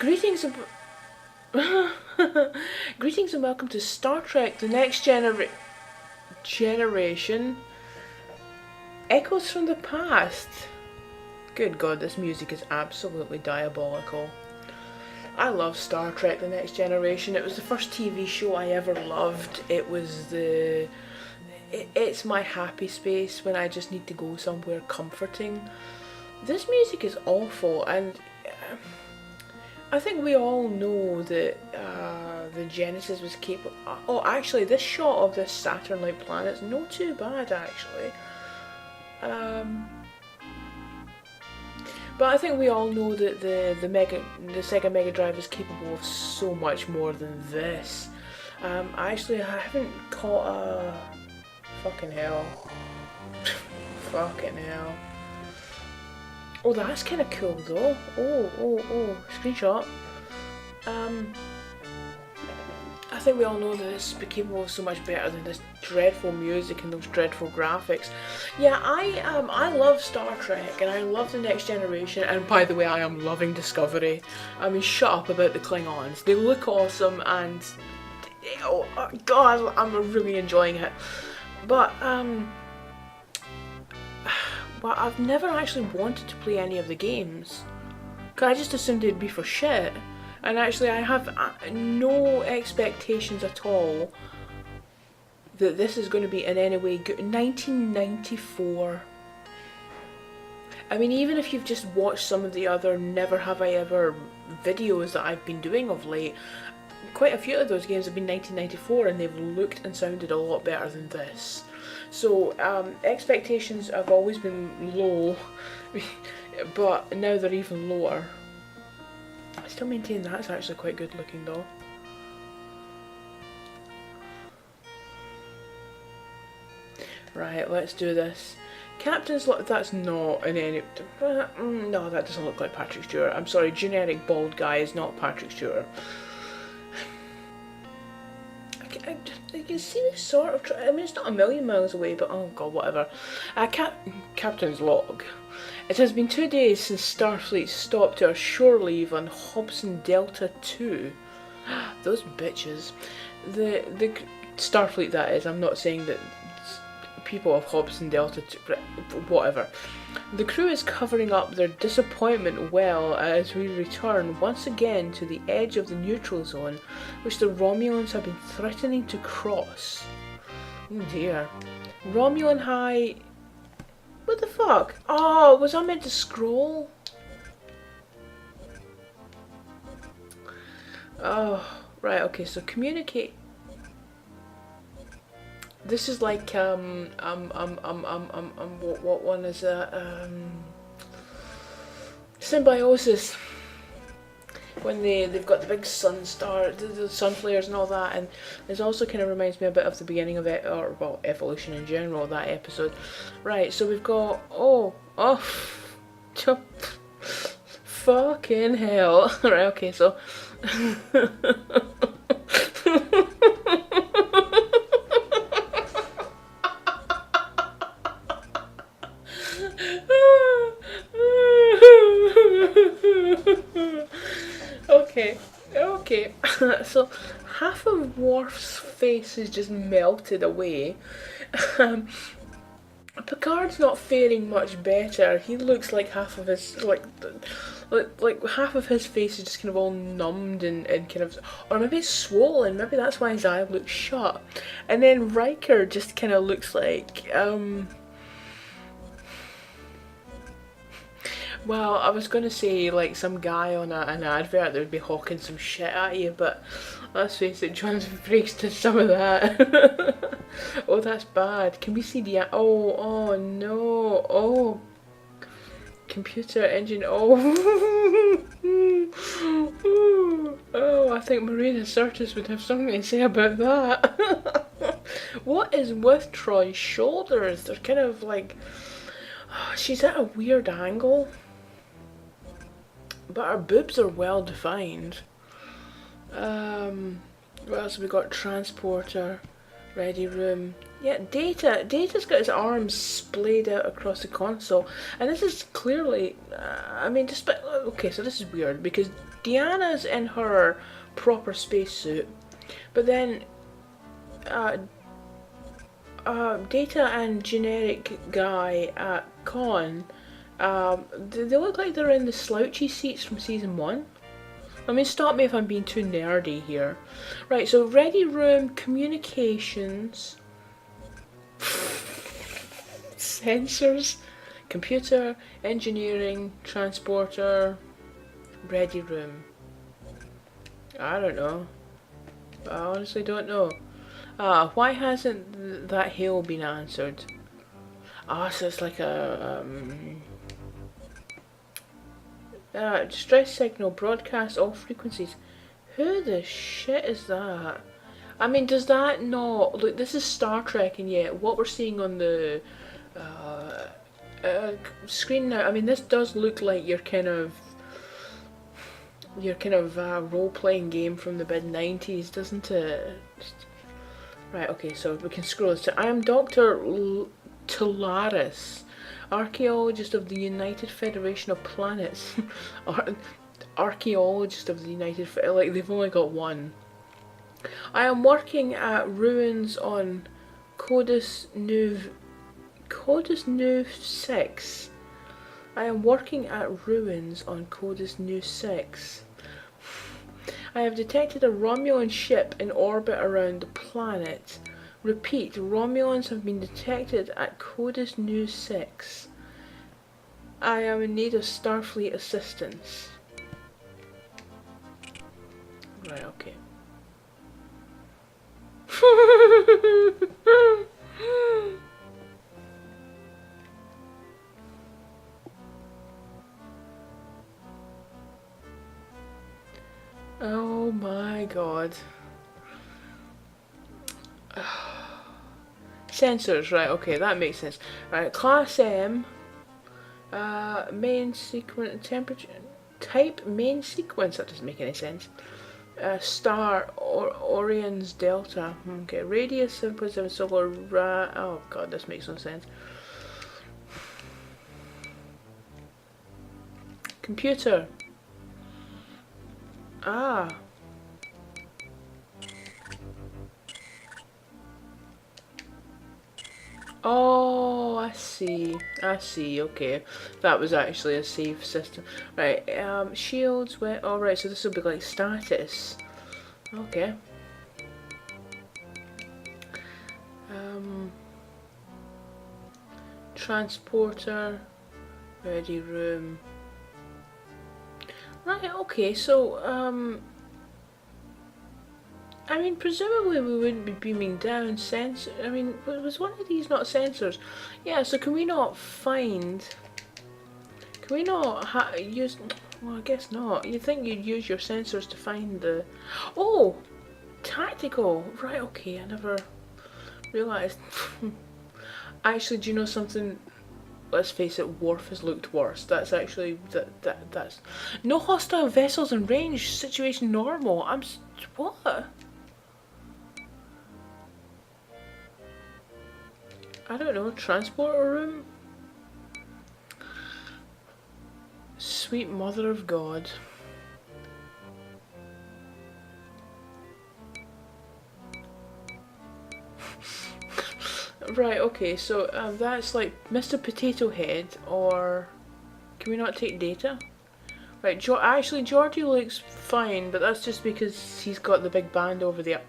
Greetings and greetings and welcome to Star Trek: The Next Generation. Echoes from the past. Good God, this music is absolutely diabolical. I love Star Trek: The Next Generation. It was the first TV show I ever loved. It's my happy space when I just need to go somewhere comforting. This music is awful, and I think we all know that the Genesis was capable. Oh, actually, this shot of this Saturn-like planet's not too bad, actually. But I think we all know that the Sega Mega Drive is capable of so much more than this. I haven't caught a fucking hell. Fucking hell. Oh, that's kind of cool though. Oh, screenshot. I think we all know that this is capable of so much better than this dreadful music and those dreadful graphics. Yeah, I love Star Trek and I love The Next Generation, and by the way, I am loving Discovery. I mean, shut up about the Klingons. They look awesome and oh God, I'm really enjoying it. But I've never actually wanted to play any of the games, because I just assumed it'd be for shit. And actually I have no expectations at all that this is going to be in any way good. 1994. I mean, even if you've just watched some of the other Never Have I Ever videos that I've been doing of late, quite a few of those games have been 1994 and they've looked and sounded a lot better than this. So expectations have always been low, but now they're even lower. I still maintain that's actually quite good looking though. Right, let's do this. Captain's look, that's not in any... no, that doesn't look like Patrick Stewart. I'm sorry, generic bald guy is not Patrick Stewart. You can see this sort of... I mean, it's not a million miles away, but oh god, whatever. Captain's log. It has been 2 days since Starfleet stopped our shore leave on Hobson Delta 2. Those bitches. The Starfleet, that is. I'm not saying that people of Hobson Delta 2... whatever. The crew is covering up their disappointment well as we return once again to the edge of the neutral zone, which the Romulans have been threatening to cross. Oh dear. Romulan High... What the fuck? Oh, was I meant to scroll? Oh, right, okay, so communicate. This is like, what one is that? Symbiosis. When they've got the big sun star, the sun flares and all that, and this also kind of reminds me a bit of the beginning of it, or well, Evolution in general, that episode. Right, so we've got, fucking hell. Right, okay, so okay, so half of Worf's face is just melted away. Picard's not faring much better. He looks like half of his, like half of his face is just kind of all numbed and kind of, or maybe it's swollen, maybe that's why his eye looks shut. And then Riker just kind of looks like, well, I was going to say like some guy on an advert that would be hawking some shit at you, but let's face it, Jonathan Frakes did some of that. Oh, that's bad. Can we see the... Oh no. Oh. Computer engine. Oh. Oh, I think Marina Sirtis would have something to say about that. What is with Troy's shoulders? They're kind of like... she's at a weird angle. But her boobs are well defined. What else have we got? Transporter, ready room, Yeah, Data's got his arms splayed out across the console, and this is clearly, I mean, despite, okay, so this is weird, because Deanna's in her proper spacesuit, but then, Data and generic guy at Con, they look like they're in the slouchy seats from season 1. I mean, stop me if I'm being too nerdy here. Right, so ready room, communications, sensors, computer, engineering, transporter, ready room. I don't know. I honestly don't know. Why hasn't that hail been answered? So it's like a distress signal, broadcast all frequencies. Who the shit is that? I mean, does that not look? This is Star Trek, and yet what we're seeing on the screen now. I mean, this does look like your kind of role-playing game from the mid-90s, doesn't it? Right, okay, so we can scroll this. I am Dr. Tularis, archaeologist of the United Federation of Planets. Archaeologist of the United like they've only got one. I am working at ruins on Codus Nuve 6. I am working at ruins on Codus Nuve 6. I have detected a Romulan ship in orbit around the planet. Repeat, Romulans have been detected at Codus Nuve 6. I am in need of Starfleet assistance. Right, okay. Oh my god. Sensors, right, okay, that makes sense. Right, class M, main sequence, temperature, type main sequence, that doesn't make any sense. Star, Orion's Delta, okay, radius 7.7 solar, oh god, this makes no sense. Computer. Oh, I see, okay. That was actually a safe system. Right, shields, alright, so this will be like status. Okay. Transporter, ready room. Right, okay, so, I mean, presumably we wouldn't be beaming down sensor. I mean, was one of these not sensors? Yeah, so can we not use, well, I guess not. You'd think you'd use your sensors to find the, oh, tactical, right, okay, I never realised. Actually, do you know something? Let's face it, Worf has looked worse. That's actually, that's, no hostile vessels in range, situation normal. What? I don't know, transporter room? Sweet mother of God. Right, okay, so that's like Mr. Potato Head, or can we not take data? Right, actually Georgie looks fine, but that's just because he's got the big band over there.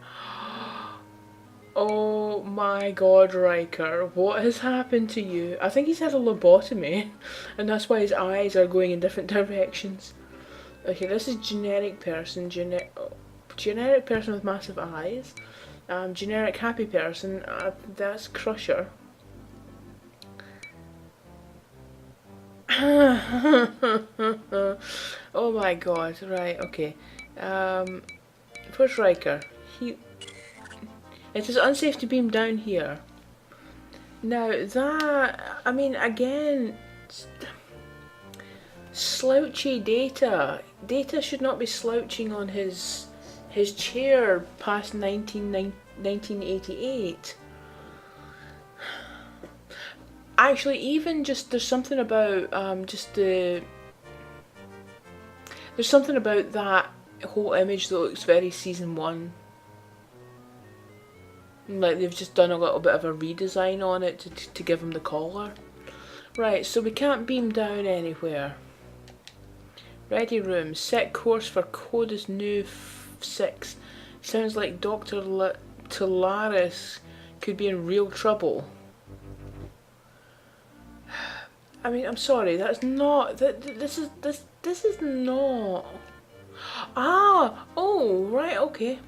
Oh my god, Riker, what has happened to you? I think he's had a lobotomy, and that's why his eyes are going in different directions. Okay, this is generic person, generic person with massive eyes. Generic happy person, that's Crusher. Oh my god, right, okay. Where's Riker? It is unsafe to beam down here. Now that, I mean, again, slouchy Data. Data should not be slouching on his chair past 1988. Actually, even just there's something about just the there's something about that whole image that looks very season 1. Like they've just done a little bit of a redesign on it to give him the collar. Right, so we can't beam down anywhere. Ready room, set course for Codus new 6. Sounds like Dr. Tularis could be in real trouble. I mean, I'm sorry, that's not, this is not. Ah, oh, right, okay.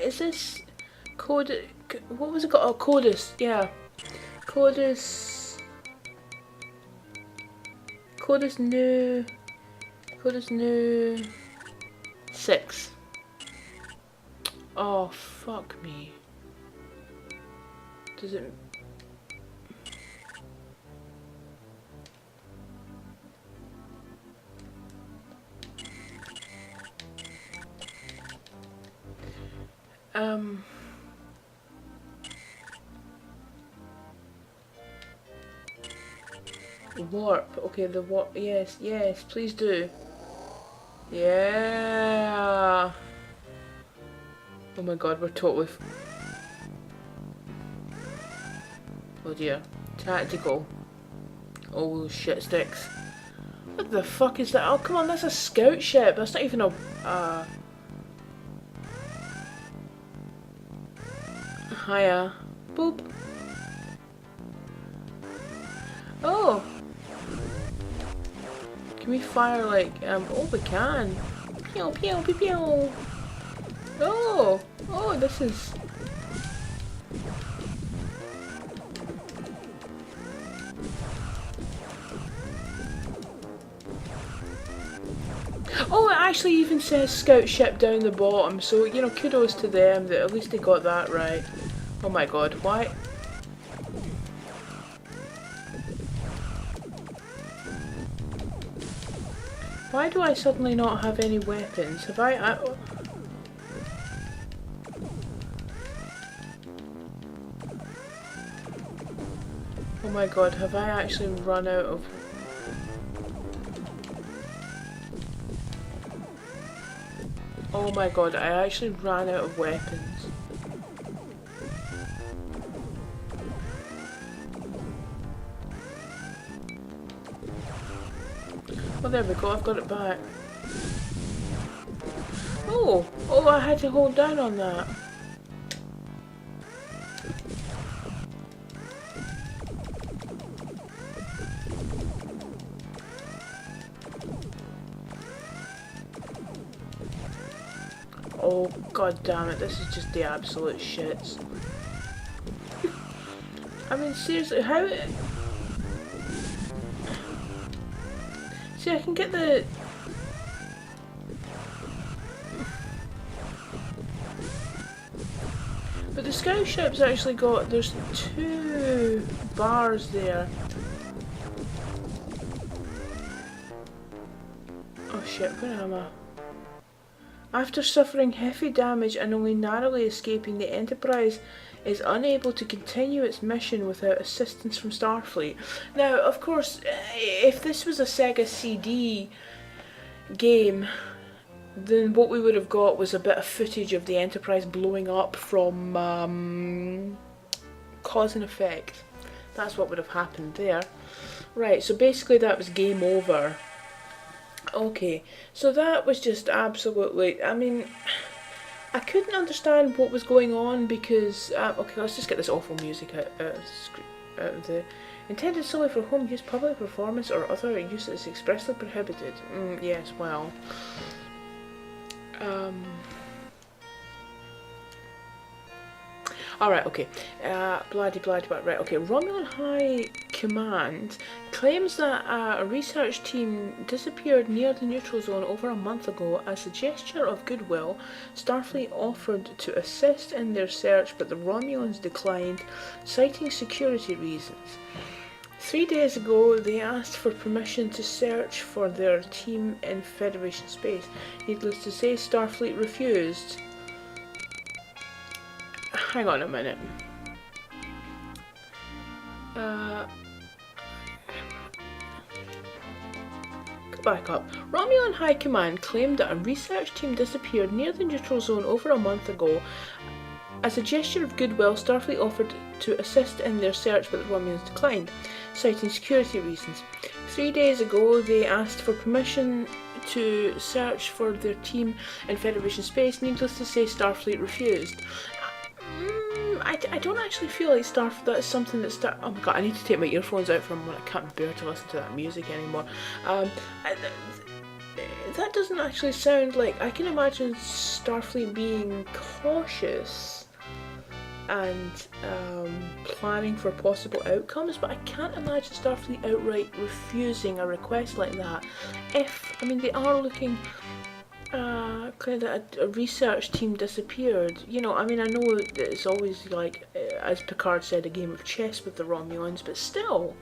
Is this code? What was it called? Oh, Codus, yeah. Codus new 6. Oh, fuck me. Does it? Warp. Okay, the warp. Yes, yes, please do. Yeah. Oh my god, we're totally. Oh dear. Tactical. Oh shit sticks. What the fuck is that? Oh come on, that's a scout ship. That's not even a. Hiya. Boop. Oh. Can we fire like, oh we can. Pew pew pew pew. Oh, oh this is. Oh, it actually even says scout ship down the bottom, so you know, kudos to them that at least they got that right. Oh my god, why? Why do I suddenly not have any weapons? Have I oh my god, have I actually run out of... Oh my god, I actually ran out of weapons. Oh, there we go, I've got it back. Oh! Oh, I had to hold down on that. Oh, god damn it, this is just the absolute shits. I mean, seriously, how... See, I can get the... But the scout ship's actually got... There's 2 bars there. Oh shit, where am I? After suffering heavy damage and only narrowly escaping, the Enterprise is unable to continue its mission without assistance from Starfleet. Now, of course, if this was a Sega CD game, then what we would have got was a bit of footage of the Enterprise blowing up from cause and effect. That's what would have happened there. Right, so basically that was game over. Okay, so that was just absolutely, I mean, I couldn't understand what was going on because, okay, let's just get this awful music out of the... Intended solely for home use, public performance, or other use is expressly prohibited. Yes, well... Alright, okay. Bloody, right, okay. Romulan High Command claims that a research team disappeared near the neutral zone over a month ago. As a gesture of goodwill, Starfleet offered to assist in their search, but the Romulans declined, citing security reasons. 3 days ago, they asked for permission to search for their team in Federation space. Needless to say, Starfleet refused. Hang on a minute. Go back up. Romulan High Command claimed that a research team disappeared near the neutral zone over a month ago. As a gesture of goodwill, Starfleet offered to assist in their search, but the Romulans declined, citing security reasons. 3 days ago, they asked for permission to search for their team in Federation space. Needless to say, Starfleet refused. I don't actually feel like that's something that oh my god, I need to take my earphones out from when I can't bear to listen to that music anymore. That doesn't actually sound like... I can imagine Starfleet being cautious and planning for possible outcomes, but I can't imagine Starfleet outright refusing a request like that. I mean, they are looking... kind of a research team disappeared. You know, I mean, I know that it's always like, as Picard said, a game of chess with the Romulans, but still,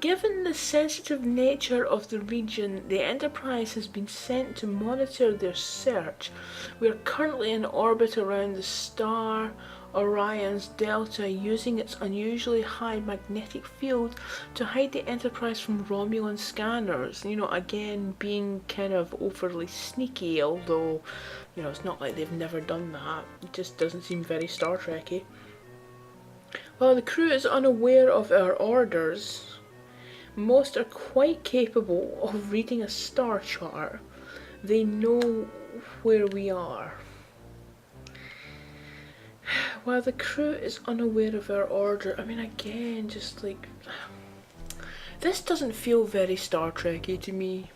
given the sensitive nature of the region, the Enterprise has been sent to monitor their search. We are currently in orbit around the star Orion's Delta, using its unusually high magnetic field to hide the Enterprise from Romulan scanners. You know, again, being kind of overly sneaky, although, you know, it's not like they've never done that. It just doesn't seem very Star Trek-y. While the crew is unaware of our orders, most are quite capable of reading a star chart. They know where we are. While the crew is unaware of our order, I mean, again, just like... This doesn't feel very Star Trek-y to me.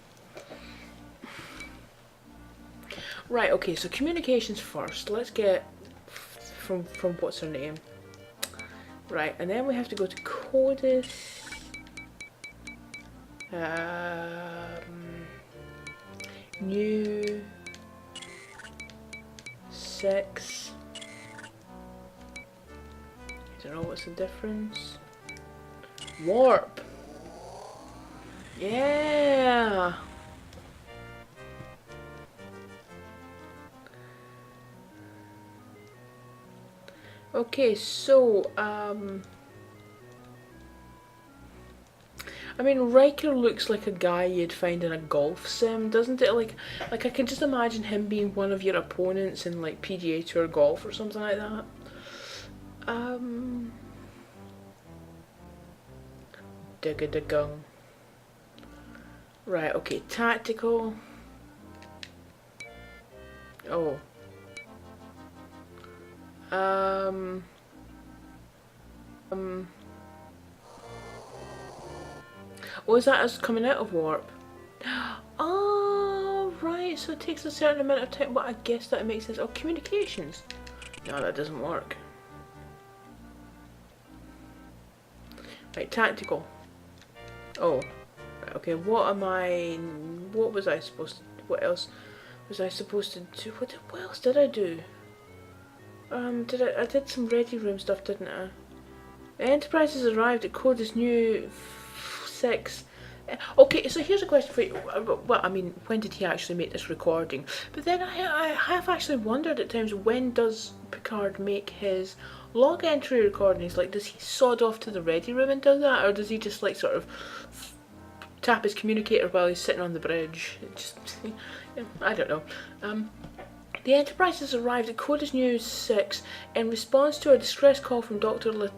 Right, okay, so communications first. Let's get from what's her name. Right, and then we have to go to CODIS. New 6. I don't know what's the difference. Warp. Yeah. Okay, so I mean, Riker looks like a guy you'd find in a golf sim, doesn't it? Like I can just imagine him being one of your opponents in like PGA Tour golf or something like that. Digga-da-gung. Right, okay, tactical. Oh. Was that us coming out of warp? Oh, right, so it takes a certain amount of time. Well, I guess that makes sense. Oh, communications. No, that doesn't work. Right, tactical. Oh, right, okay, what else was I supposed to do? What else did I do? I did some ready room stuff, didn't I? The Enterprise has arrived at CODIS New 6. Okay, so here's a question for you. Well, I mean, when did he actually make this recording? But then I have actually wondered at times, when does Picard make his log entry recordings? Like, does he sod off to the ready room and do that? Or does he just, like, sort of tap his communicator while he's sitting on the bridge? I don't know. The Enterprise has arrived at CODIS News 6 in response to a distress call from Dr.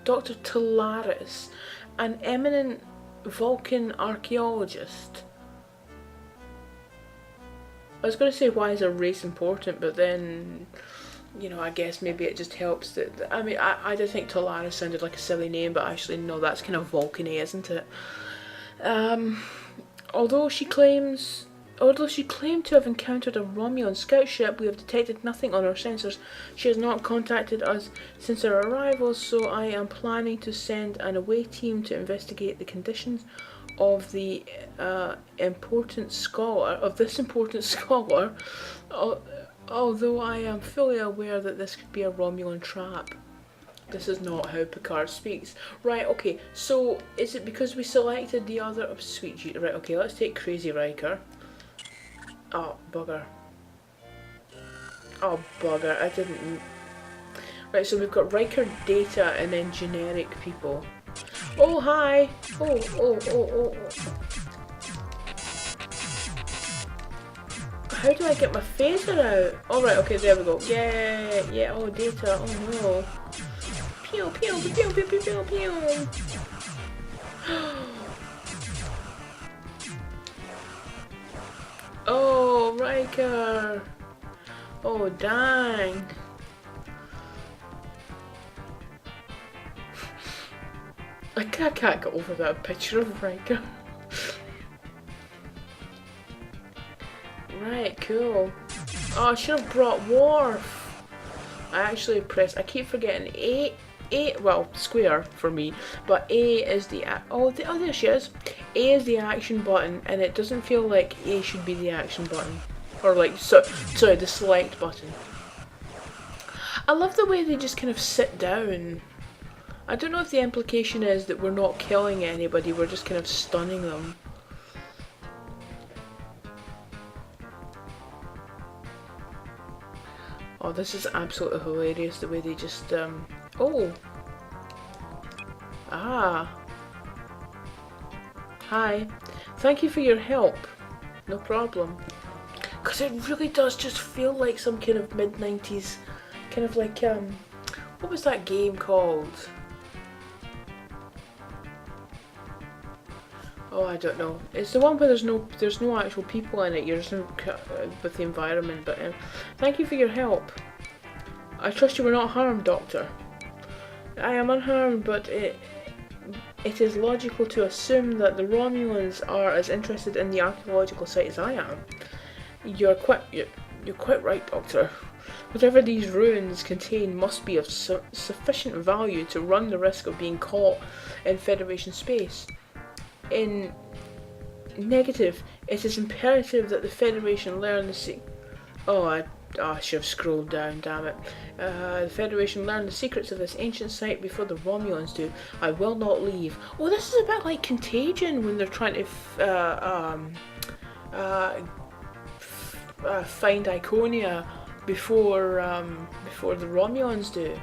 Talaris, an eminent Vulcan archaeologist. I was going to say, why is a race important, but then, you know, I guess maybe it just helps that, I mean, I did think Talaris sounded like a silly name, but actually no, that's kind of Vulcan-y, isn't it? Although she claims, Although she claimed to have encountered a Romulan scout ship, we have detected nothing on our sensors. She has not contacted us since our arrival, so I am planning to send an away team to investigate the conditions of the important scholar. Although I am fully aware that this could be a Romulan trap. This is not how Picard speaks. Right, okay, so is it because we selected the other... Oh, sweet G. Right, okay, let's take Crazy Riker. Oh, bugger. Oh, bugger, I didn't... Right, so we've got Riker, Data, and then generic people. Oh, hi! Oh. How do I get my phaser out? Oh, right, okay, there we go. Yeah, oh, Data, oh no. Pew, pew, pew, pew, pew, pew, pew. Oh, Riker. Oh, dang. I can't get over that picture of Riker. Right, cool. Oh, I should have brought Worf. I actually pressed, I keep forgetting A, well, square for me, but A is the, oh there she is. A is the action button, and it doesn't feel like A should be the action button. Or like, sorry, the select button. I love the way they just kind of sit down. I don't know if the implication is that we're not killing anybody, we're just kind of stunning them. Oh, this is absolutely hilarious, the way they just, oh! Ah! Hi. Thank you for your help. No problem. Because it really does just feel like some kind of mid-90s, kind of like, what was that game called? Oh, I don't know. It's the one where there's no actual people in it. You're just with the environment. But thank you for your help. I trust you were not harmed, Doctor. I am unharmed, but it is logical to assume that the Romulans are as interested in the archaeological site as I am. You're quite right, Doctor. Whatever these ruins contain must be of sufficient value to run the risk of being caught in Federation space. In negative, it is imperative that the Federation learn the I should have scrolled down, damn it. The Federation learn the secrets of this ancient site before the Romulans do. I will not leave. Oh, this is a bit like Contagion when they're trying to find Iconia before the Romulans do.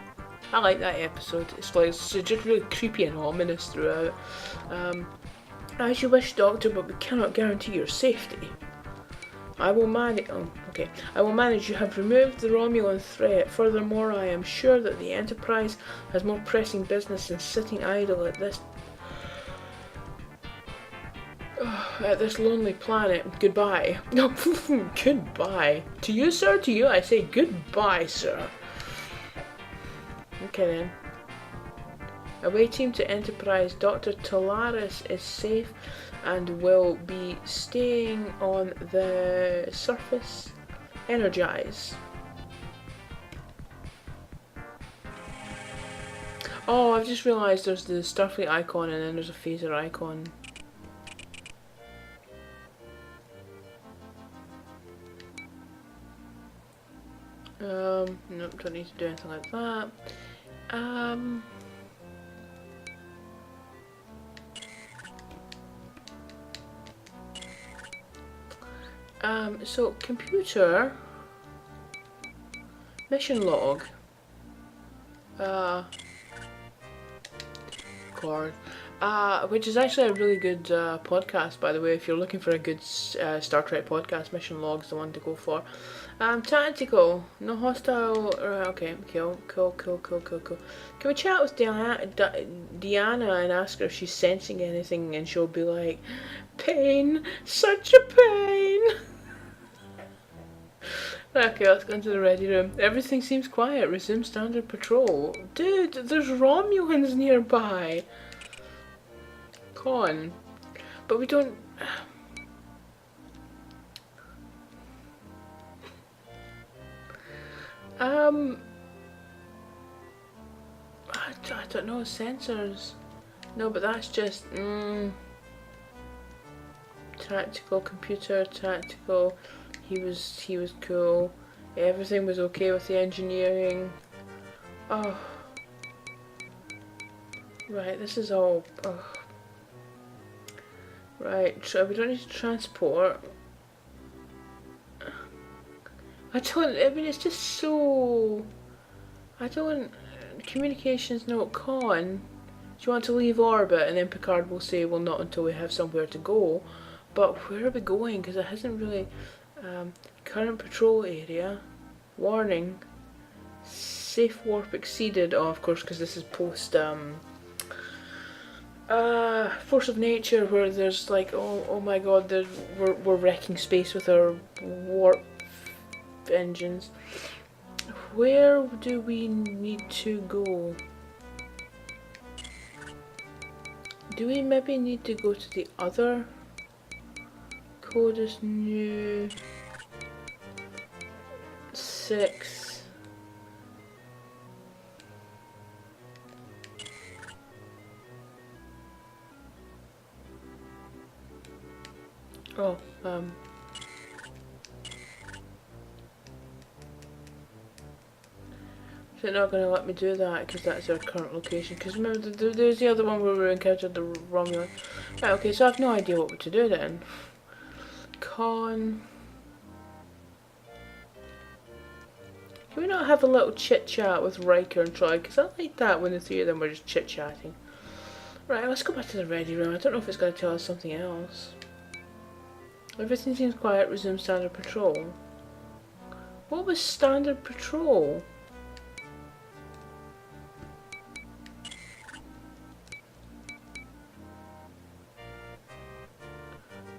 I like that episode. It's just really creepy and ominous throughout. As you wish, Doctor, but we cannot guarantee your safety. I will manage. Oh, okay. I will manage. You have removed the Romulan threat. Furthermore, I am sure that the Enterprise has more pressing business than sitting idle at this lonely planet. Goodbye. No, goodbye. To you, sir. To you, I say goodbye, sir. Okay then. Away team to Enterprise. Dr. Talaris is safe and will be staying on the surface. Energize. Oh, I've just realised there's the Starfleet icon and then there's a phaser icon. Nope, don't need to do anything like that. So computer mission log. Cord. Which is actually a really good podcast, by the way. If you're looking for a good Star Trek podcast, Mission Log's the one to go for. Tactical, no hostile. Okay, cool. Can we chat with Deanna and ask her if she's sensing anything, and she'll be like, pain, such a pain. Okay, let's go into the ready room. Everything seems quiet. Resume standard patrol. Dude, there's Romulans nearby. Con. But we don't... I don't know, sensors. No, but that's just, tactical, computer, tactical. He was cool. Everything was okay with the engineering. Oh. Right, this is all, oh. Right, so we don't need to transport. I mean, it's just so... Communications note con. Do you want to leave orbit? And then Picard will say, well, not until we have somewhere to go. But where are we going? Because it hasn't really... current patrol area. Warning. Safe warp exceeded. Oh, of course, because this is post... Force of Nature, where there's like, oh my god, we're wrecking space with our warp engines. Where do we need to go? Do we maybe need to go to the other code is new 6? Oh, is it not going to let me do that because that's our current location? Because remember, there's the other one where we encountered the Romulan. Right, okay, so I have no idea what to do then. Con. Can we not have a little chit chat with Riker and Troy? Because I like that when the three of them were just chit chatting. Right, let's go back to the ready room. I don't know if it's going to tell us something else. Everything seems quiet. Resume standard patrol. What was standard patrol?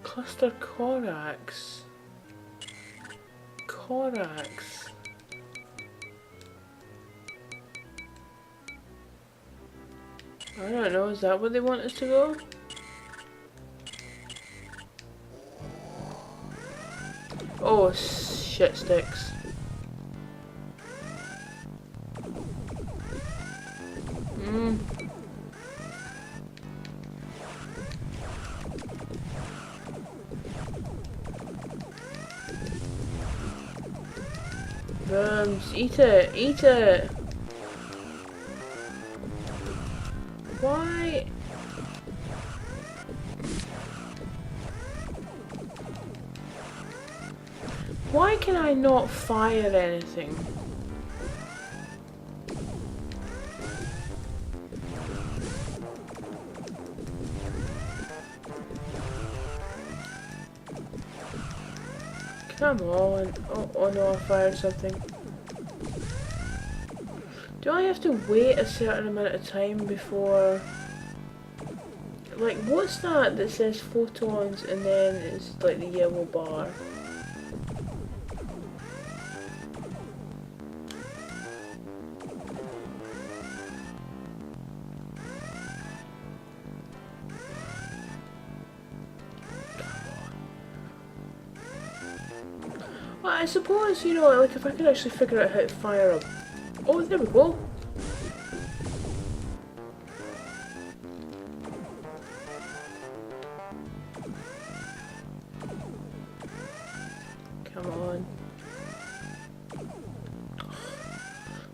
Cluster Corax. Corax. I don't know, is that where they want us to go? Oh, shit sticks. Worms, eat it, eat it! Why? Why can I not fire anything? Come on. Oh no, I fired something. Do I have to wait a certain amount of time before... Like, what's that says photons and then it's like the yellow bar? Well, I suppose, you know, like if I could actually figure out how to fire a... Oh, there we go. Come on.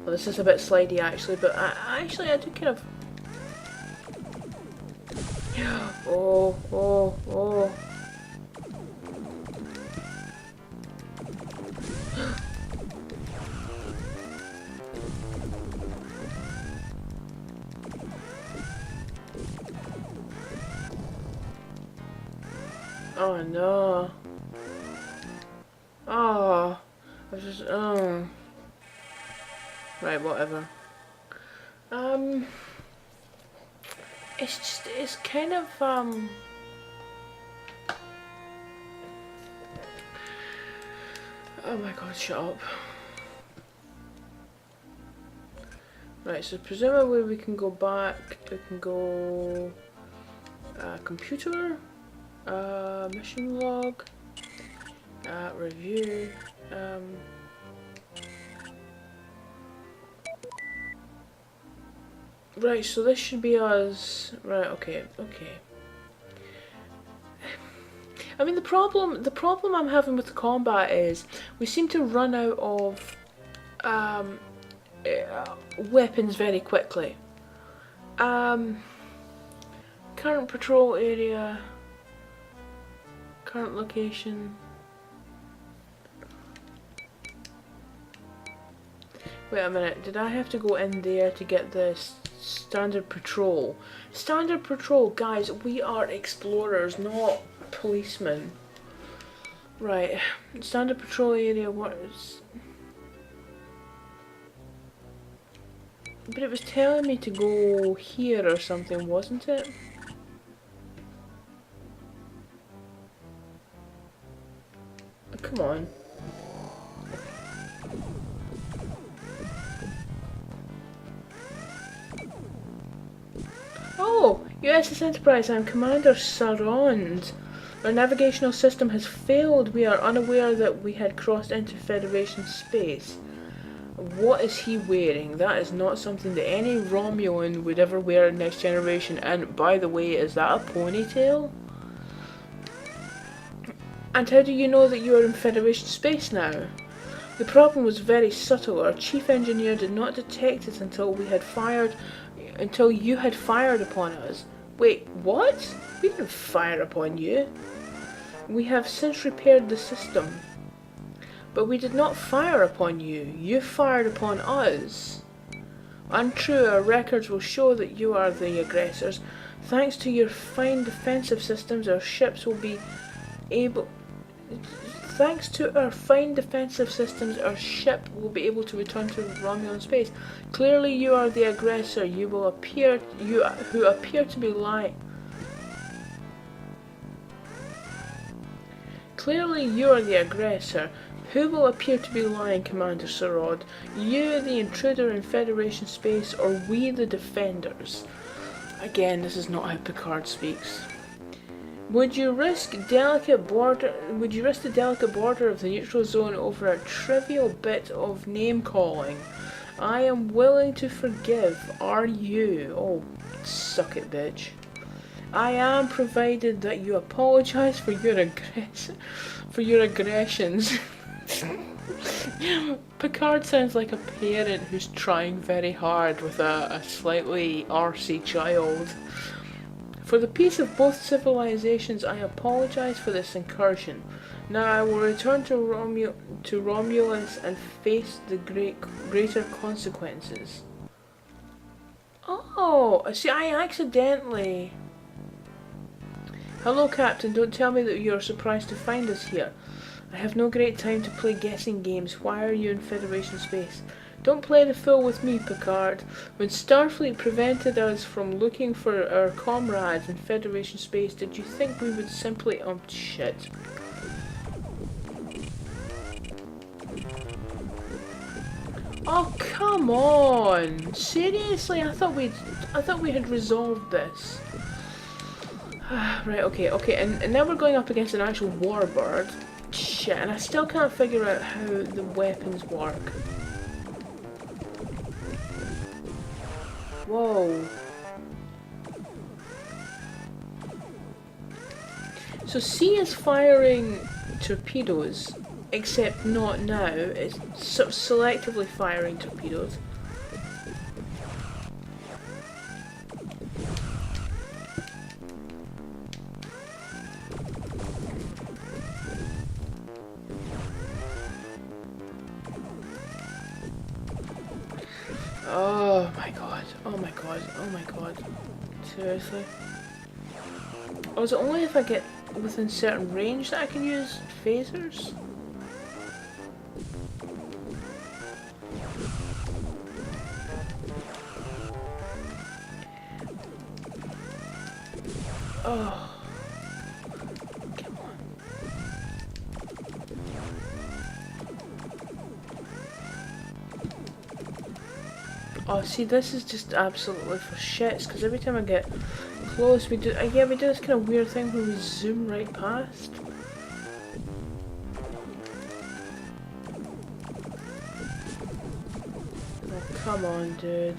Well, this is a bit slidey actually, but I do kind of... Oh. Oh no. Oh. I was just, oh. Right, whatever. It's kind of, oh my god, shut up. Right, so presumably we can go back, we can go, computer, mission log, review, Right, so this should be us. Right, okay, okay. I mean, the problem I'm having with the combat is we seem to run out of weapons very quickly. Current patrol area, current location. Wait a minute, did I have to go in there to get this standard patrol? Standard patrol, guys, we are explorers, not policemen. Right, standard patrol area, what is... But it was telling me to go here or something, wasn't it? Oh, come on. Oh, USS Enterprise, I'm Commander Sarond. Our navigational system has failed. We are unaware that we had crossed into Federation space. What is he wearing? That is not something that any Romulan would ever wear in Next Generation. And by the way, is that a ponytail? And how do you know that you are in Federation space now? The problem was very subtle. Our chief engineer did not detect it until you had fired upon us. Wait, what? We didn't fire upon you. We have since repaired the system. But we did not fire upon you. You fired upon us. Untrue, our records will show that you are the aggressors. Thanks to your fine defensive systems, our ships will be able... Thanks to our fine defensive systems, our ship will be able to return to Romulan space. Clearly you are the aggressor. Who appear to be lying. Clearly you are the aggressor. Who will appear to be lying, Commander Sarod? You, the intruder in Federation space, or we, the defenders? Again, this is not how Picard speaks. Would you risk the delicate border of the neutral zone over a trivial bit of name calling? I am willing to forgive. Are you? Oh, suck it, bitch. I am, provided that you apologize for your aggressions. Picard sounds like a parent who's trying very hard with a slightly arsey child. For the peace of both civilizations, I apologize for this incursion. Now I will return to Romulus and face the greater consequences. Oh, see, I accidentally... Hello, Captain. Don't tell me that you are surprised to find us here. I have no great time to play guessing games. Why are you in Federation space? Don't play the fool with me, Picard. When Starfleet prevented us from looking for our comrades in Federation space, did you think we would simply... Oh, shit. Oh, come on! Seriously? I thought we had resolved this. Right, okay, and now we're going up against an actual warbird. Shit, and I still can't figure out how the weapons work. Whoa. So C is firing torpedoes, except not now. It's sort of selectively firing torpedoes. Oh my god, oh my god, oh my god. Seriously? Oh, is it only if I get within certain range that I can use phasers? Oh. Come on. Oh, see, this is just absolutely for shits, because every time I get close, we do this kind of weird thing where we zoom right past. Oh, come on, dude.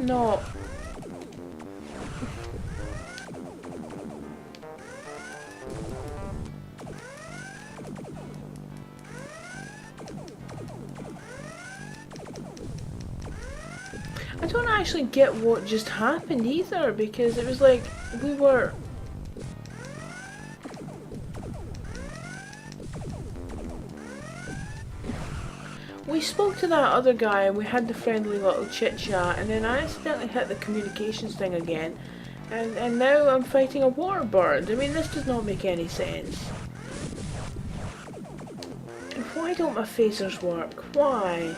I'm not... I don't actually get what just happened either, because it was like we were... We spoke to that other guy and we had the friendly little chit chat, and then I accidentally hit the communications thing again, and now I'm fighting a warbird. I mean, this does not make any sense. Why don't my phasers work? Why?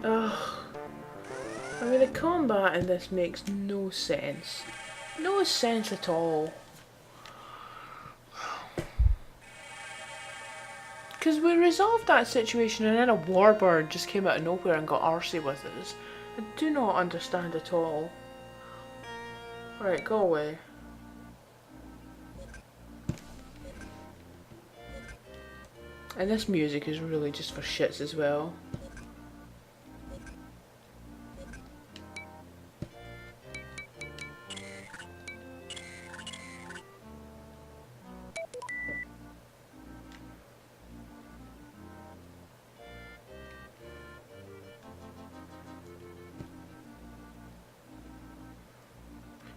Ugh. I mean, the combat in this makes no sense. No sense at all. Because we resolved that situation and then a warbird just came out of nowhere and got arsey with us. I do not understand at all. Right, go away. And this music is really just for shits as well.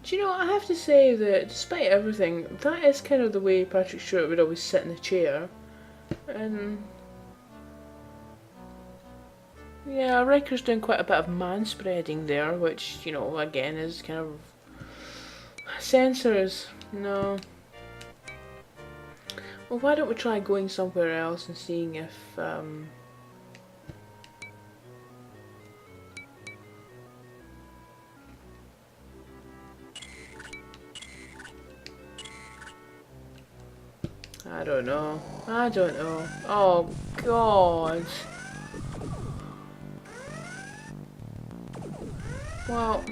Do you know, I have to say that despite everything, that is kind of the way Patrick Stewart would always sit in the chair. And yeah, Riker's doing quite a bit of manspreading there, which, you know, again is kind of... Sensors, no. Well, why don't we try going somewhere else and seeing if, I don't know. I don't know. Oh, God. Well...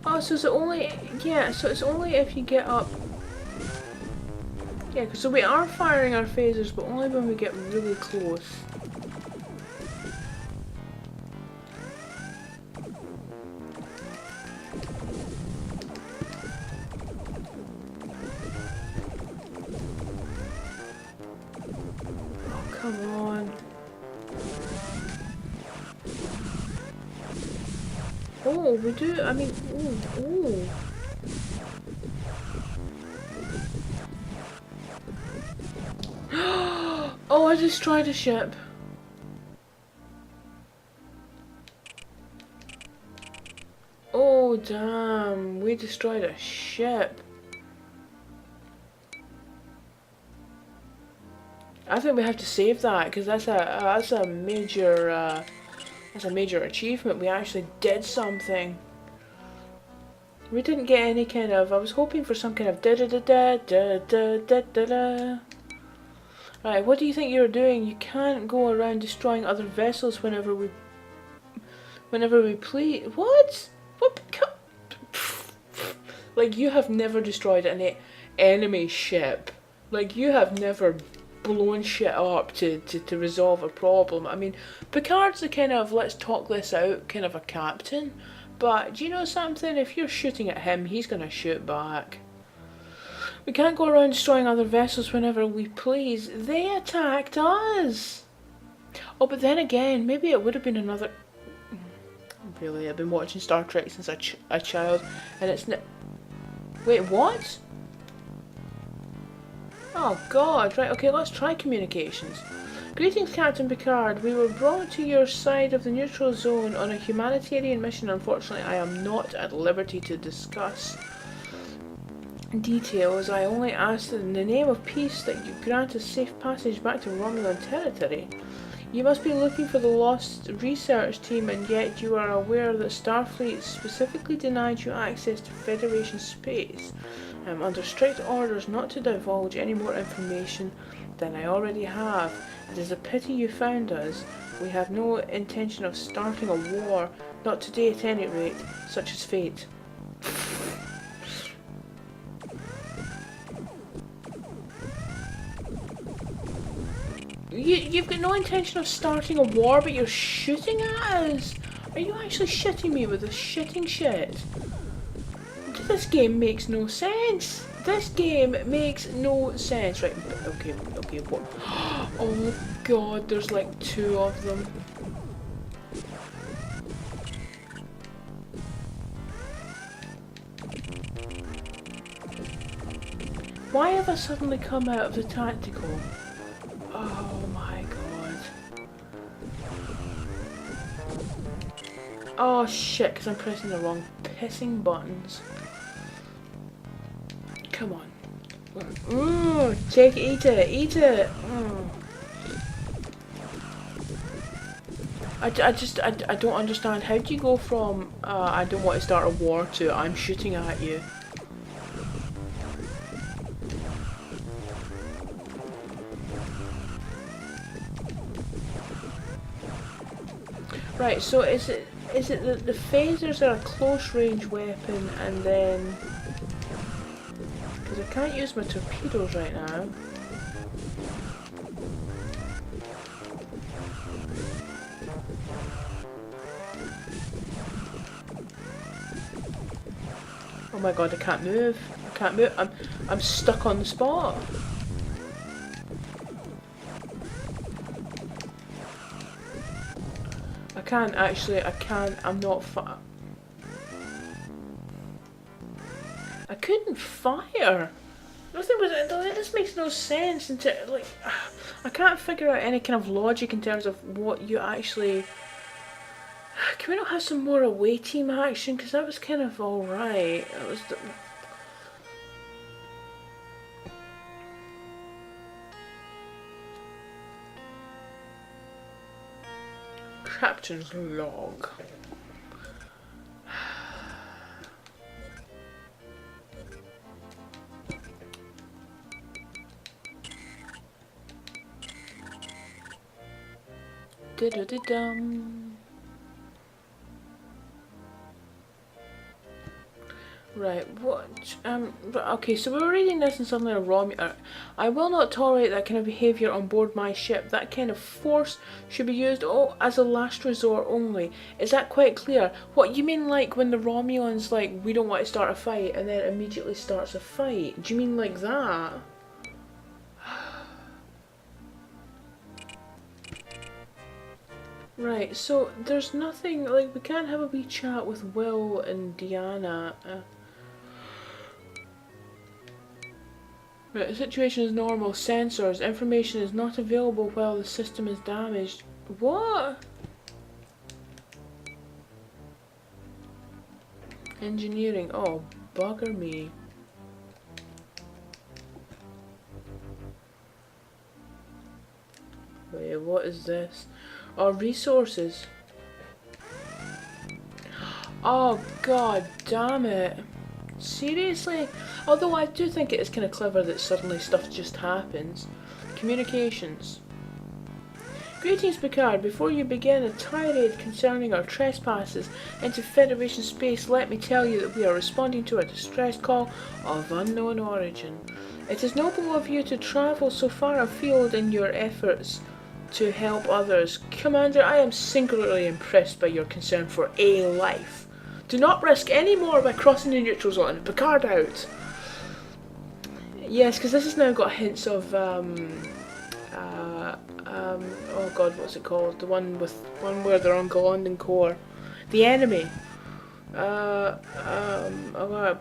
Oh, so it's only... Yeah, so it's only if you get up... Yeah, so we are firing our phasers, but only when we get really close. Come on. Oh, we do, I mean, ooh, ooh. Oh, I destroyed a ship. Oh, damn, we destroyed a ship. I think we have to save that, because that's a major achievement. We actually did something. We didn't get any kind of... I was hoping for some kind of da da da da da da da da da. Right, what do you think you're doing? You can't go around destroying other vessels whenever we please. What? What? Like, you have never destroyed any enemy ship. Like, you have never blown shit up to resolve a problem. I mean, Picard's the kind of let's talk this out kind of a captain, but do you know something? If you're shooting at him, he's gonna shoot back. We can't go around destroying other vessels whenever we please. They attacked us! Oh, but then again, maybe it would have been another... Really, I've been watching Star Trek since a child, and it's... Wait, what? Oh God, right, okay, let's try communications. Greetings, Captain Picard. We were brought to your side of the neutral zone on a humanitarian mission. Unfortunately, I am not at liberty to discuss details. I only ask in the name of peace that you grant us safe passage back to Romulan territory. You must be looking for the lost research team, and yet you are aware that Starfleet specifically denied you access to Federation space. I am under strict orders not to divulge any more information than I already have. It is a pity you found us. We have no intention of starting a war, Not today at any rate, such is fate. You've got no intention of starting a war, but you're shooting at us? Are you actually shitting me with this shitting shit? This game makes no sense. This game makes no sense. Right, okay, what? Oh god, there's like 2 of them. Why have I suddenly come out of the tactical? Oh my god. Oh shit, because I'm pressing the wrong pissing buttons. Come on. Take it, eat it, eat it. I don't understand. How do you go from I don't want to start a war to I'm shooting at you? Right, so is it that the phasers are a close range weapon and then... Because I can't use my torpedoes right now. Oh my god, I can't move. I can't move. I'm stuck on the spot. I can't actually, I'm not I couldn't fire. Nothing was, this makes no sense until, like, I can't figure out any kind of logic in terms of what you actually... Can we not have some more away team action? Because that was kind of alright. It was... Captain's log. Dum. Right, what? Okay, so we were reading this and suddenly a Romeo. I will not tolerate that kind of behaviour on board my ship. That kind of force should be used as a last resort only. Is that quite clear? What, you mean like when the Romulan's like, we don't want to start a fight, and then immediately starts a fight? Do you mean like that? Right, so there's nothing, like, we can't have a wee chat with Will and Deanna. Right, the situation is normal. Sensors. Information is not available while the system is damaged. What? Engineering. Oh, bugger me. Wait, what is this? Oh, resources. Oh, god damn it. Seriously? Although I do think it is kind of clever that suddenly stuff just happens. Communications. Greetings, Picard. Before you begin a tirade concerning our trespasses into Federation space, let me tell you that we are responding to a distress call of unknown origin. It is noble of you to travel so far afield in your efforts to help others. Commander, I am singularly impressed by your concern for a life. Do not risk any more by crossing the neutral zone. Picard out. Yes, because this has now got hints of oh god, what's it called? The one where they're on Golden Core. The enemy. Alright,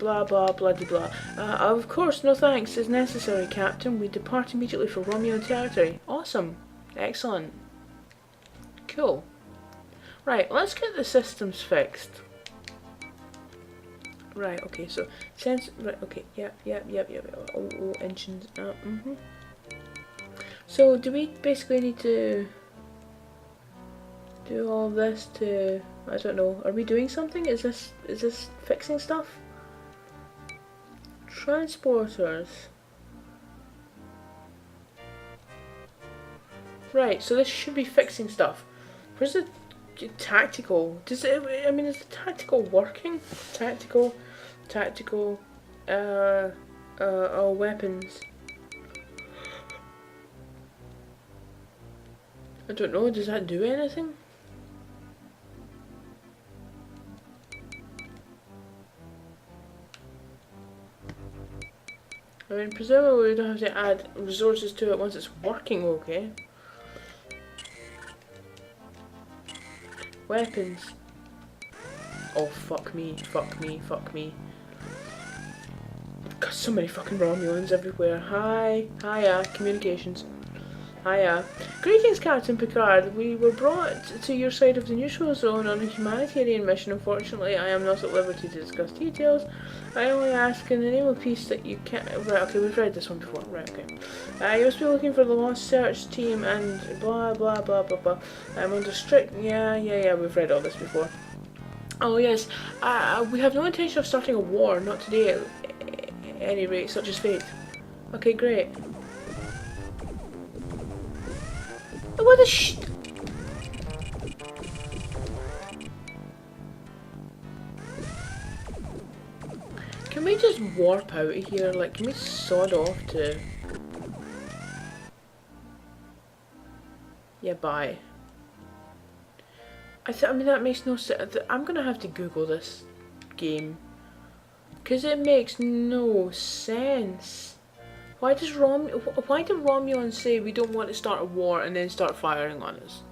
blah blah bloody blah. Of course, no thanks is necessary, Captain. We depart immediately for Romulan territory. Awesome. Excellent. Cool. Right, let's get the systems fixed. Right, okay, so right, okay, yep. Oh, engines, So, do we basically need to do all this to, I don't know, are we doing something? Is this fixing stuff? Transporters. Right, so this should be fixing stuff. Where's the Tactical. Does it? I mean, is the tactical working? Tactical, tactical. Weapons. I don't know. Does that do anything? I mean, presumably we don't have to add resources to it once it's working okay. Weapons. Oh, fuck me, fuck me, fuck me. Got so many fucking Romulans everywhere. Hi. Hiya. Communications. Hiya. Greetings, Captain Picard. We were brought to your side of the neutral zone on a humanitarian mission. Unfortunately, I am not at liberty to discuss details. I only ask in the name of peace that you can't... Right, okay, we've read this one before. Right, okay. You must be looking for the lost search team and blah, blah, blah, blah, blah. I'm under strict... Yeah, we've read all this before. Oh, yes. We have no intention of starting a war, not today at any rate, such as fate. Okay, great. What the sh... Can we just warp out of here? Like, can we sod off to... Yeah, bye. I mean, that makes no sense. I'm gonna have to Google this game. Because it makes no sense. Why do Romulans say we don't want to start a war and then start firing on us?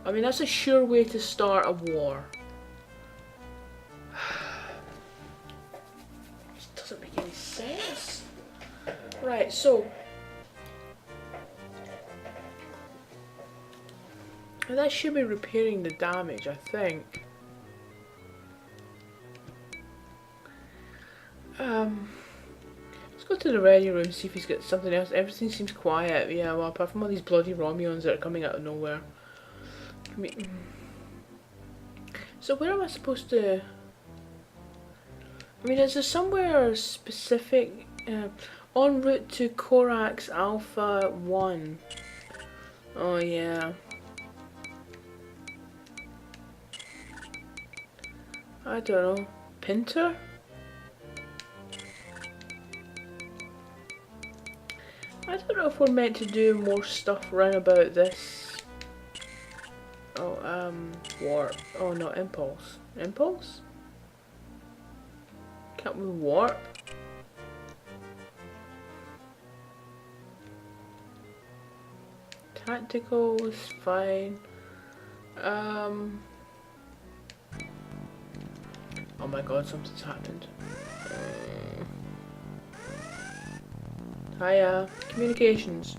I mean, that's a sure way to start a war. It doesn't make any sense. Right, so... And that should be repairing the damage, I think. Let's go to the ready room, see if he's got something else. Everything seems quiet. Yeah, well, apart from all these bloody Romulans that are coming out of nowhere. So where am I supposed to... I mean, is there somewhere specific... en route to Corax Alpha 1. Oh, yeah. I don't know. Pinter? I don't know if we're meant to do more stuff round about this. Oh, warp. Oh, no, impulse. Impulse? Can't we warp? Tactical is fine. Oh my god, something's happened. Hiya. Communications.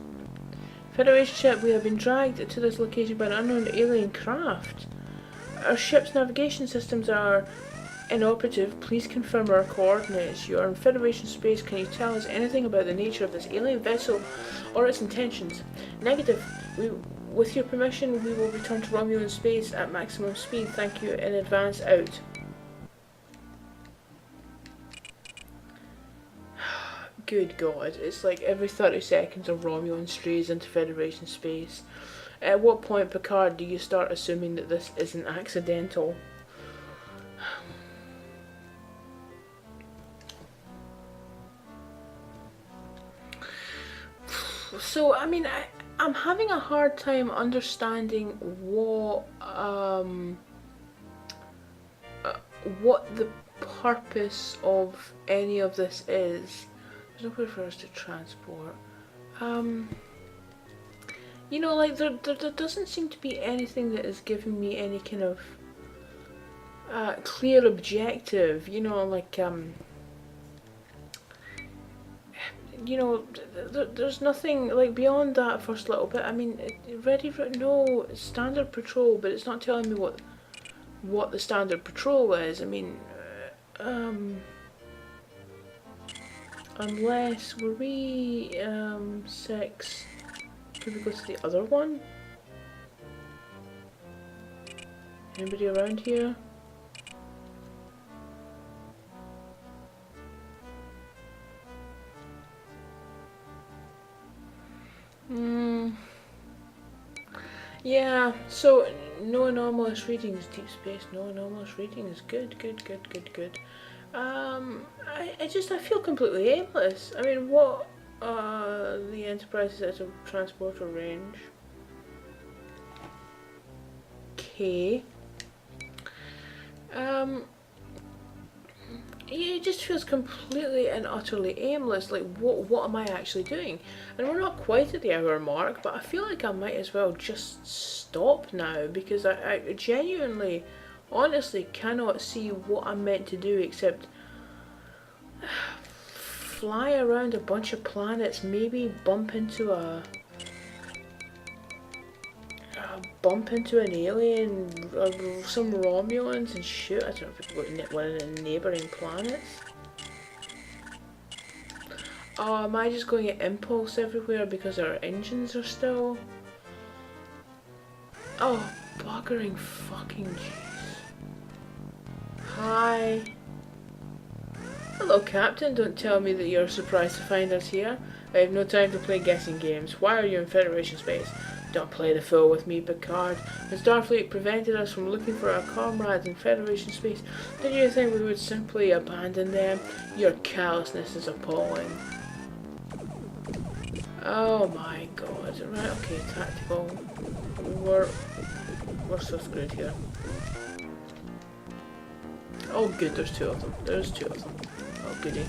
Federation ship, we have been dragged to this location by an unknown alien craft. Our ship's navigation systems are inoperative. Please confirm our coordinates. You are in Federation space. Can you tell us anything about the nature of this alien vessel or its intentions? Negative. With your permission, we will return to Romulan space at maximum speed. Thank you in advance. Out. Good God, it's like every 30 seconds a Romulan strays into Federation space. At what point, Picard, do you start assuming that this isn't accidental? So, I mean, I'm having a hard time understanding what the purpose of any of this is. There's nowhere for us to transport. You know, like, there doesn't seem to be anything that is giving me any kind of clear objective, you know, like, you know, there's nothing, like, beyond that first little bit. I mean, ready for, no, standard patrol, but it's not telling me what the standard patrol is. I mean, unless, were we, 6, could we go to the other one? Anybody around here? Yeah, so No anomalous readings, Deep Space. No anomalous readings. Good. I feel completely aimless. I mean, what? The Enterprise is out of transporter range. Okay. It just feels completely and utterly aimless. Like, what am I actually doing? And we're not quite at the hour mark, but I feel like I might as well just stop now, because I genuinely, honestly cannot see what I'm meant to do except fly around a bunch of planets, maybe bump into an alien, some Romulans, and shoot at one of the neighbouring planets. Oh, am I just going at impulse everywhere because our engines are still... Oh, buggering fucking jeez. Hi. Hello, Captain. Don't tell me that you're surprised to find us here. I have no time to play guessing games. Why are you in Federation space? Don't play the fool with me, Picard. When Starfleet prevented us from looking for our comrades in Federation space, did you think we would simply abandon them? Your callousness is appalling. Oh my god. Right, okay, tactical. We're so screwed here. Oh good, there's two of them. Oh goody.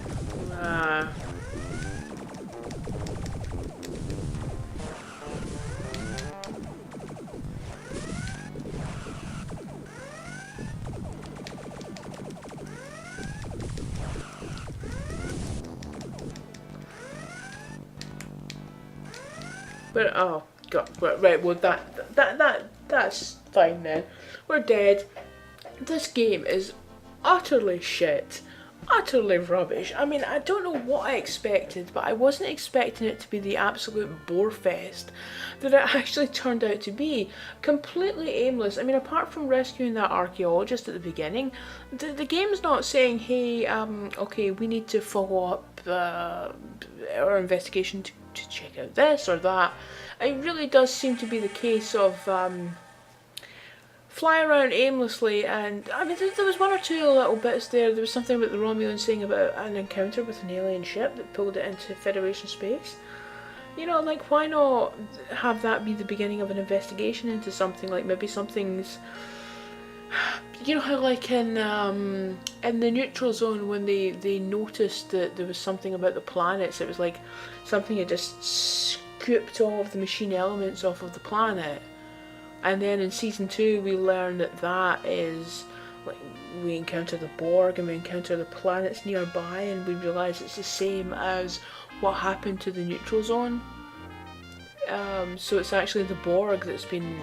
But oh god, right, well that's fine then. We're dead. This game is utterly shit. Utterly rubbish. I mean, I don't know what I expected, but I wasn't expecting it to be the absolute bore fest that it actually turned out to be. Completely aimless. I mean, apart from rescuing that archaeologist at the beginning, the game's not saying, hey, okay, we need to follow up our investigation to check out this or that. It really does seem to be the case of fly around aimlessly, and I mean there was one or two little bits there. There was something about the Romulans saying about an encounter with an alien ship that pulled it into Federation space. You know, like, why not have that be the beginning of an investigation into something? Like, maybe something's, you know how like in the neutral zone when they noticed that there was something about the planets, it was like something had just scooped all of the machine elements off of the planet. And then in season 2 we learn that is, like, we encounter the Borg and we encounter the planets nearby, and we realise it's the same as what happened to the neutral zone. So it's actually the Borg that's been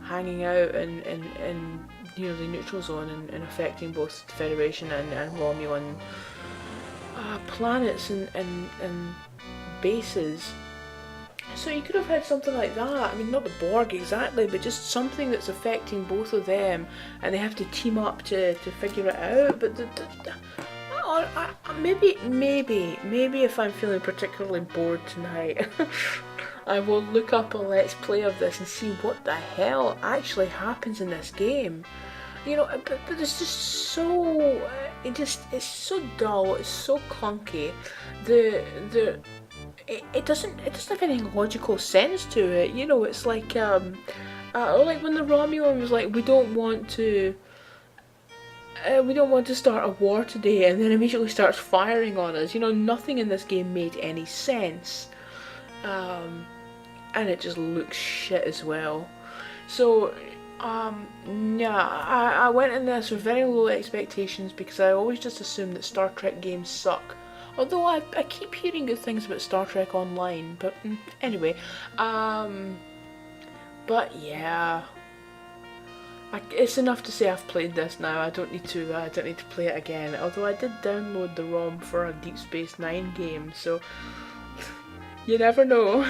hanging out in you know, the neutral zone and affecting both the Federation and Romulan planets and bases. So you could have had something like that. I mean, not the Borg exactly, but just something that's affecting both of them, and they have to team up to figure it out. But maybe if I'm feeling particularly bored tonight, I will look up a Let's Play of this and see what the hell actually happens in this game. You know, but it's just so it's so dull. It's so clunky. It doesn't have any logical sense to it. You know, it's like like when the Romulan was like, we don't want to start a war today, and then immediately starts firing on us. You know, nothing in this game made any sense, and it just looks shit as well. So yeah, I went in this with very low expectations because I always just assumed that Star Trek games suck. Although I keep hearing good things about Star Trek Online, but anyway, but yeah, it's enough to say I've played this now. I don't need to play it again. Although I did download the ROM for a Deep Space Nine game, so you never know.